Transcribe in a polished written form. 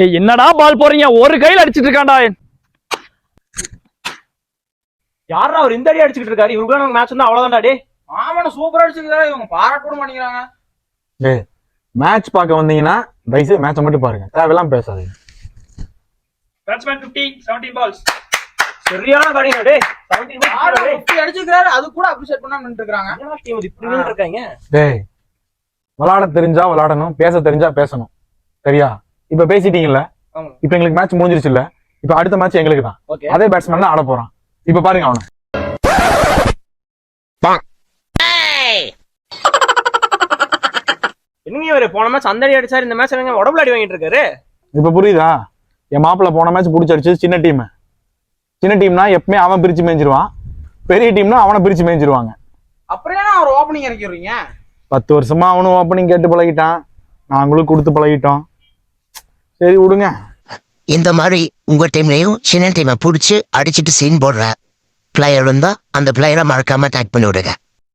ஏய் என்னடா பால் போறீங்க? ஒரு கையில அடிச்சிட்டு இருக்கான்டா. யாரா அவர் இந்த அடி அடிச்சுட்டு இருக்காரு? இவருக்குலாம் நமக்கு மேட்ச் வந்து அவ்வளவுதான்டா. டே ஆமாண்ணா சூப்பரா அடிச்சுக்கிறாரு. இவங்க பாராட்ட கூட மாட்டேங்கிறாங்க. டேய் மேட்ச் பார்க்க வந்தீங்கன்னா தயவுசெய்து மேட்சை மட்டும் பாருங்க, தேவையெல்லாம் பேசாதீங்க. Batsman 50 17 balls. சரியான காடிங்க. டே 17 பால்ஸ் அடிச்சுக்கிறாரு, அது கூட அப்ரிஷியேட் பண்ணாம நின்று இருக்காங்க. என்ன டீம் இது இப்படி நின்னு இருக்காங்க? டேய் விளையாட தெரிஞ்சா விளையாடணும், பேச தெரிஞ்சா பேசணும், சரியா? இப்ப பேசிட்டீங்கல்ல, இப்ப எங்களுக்கு மேட்ச் முடிஞ்சிருச்சு இல்ல, இப்ப அடுத்த மேட்ச் எங்களுக்கு தான். ஓகே, அதே பேட்ஸ்மேன் தான் ஆட போறான். இப்ப பாருங்க அவனை. என்னங்க இவரு போன மேட்ச் அந்த அடி அடிச்சாரு, இந்த மேட்ச் என்னங்க உடம்புல அடி வாங்கிட்டு இருக்காரு? இப்ப புரியுதா? என் மாப்பிள்ள போன மேட்ச் பிடிச்சடிச்சு சின்ன டீம். சின்ன டீம்னா எப்பவுமே அவன் பிரிச்சு மேய்ஞ்சிருவான், பெரிய டீம்னா அவனை பிரிச்சு மேய்ஞ்சிருவாங்க. அப்புறம் ஏன்னா அவர் ஓப்பனிங் இறக்கிடுறீங்க? 10 வருஷமா அவனும் ஓப்பனிங் கேட்டு பழகிட்டான், நாங்களும் கொடுத்து பழகிட்டோம். சரி விடுங்க. இந்த மாதிரி உங்க டீம்லயும் சின்ன டீமை பிடிச்சி அடிச்சுட்டு சீன் போடுற பிளேயர் இருந்தா அந்த பிளேயரை மறக்காம டேக் பண்ணி விடுங்க.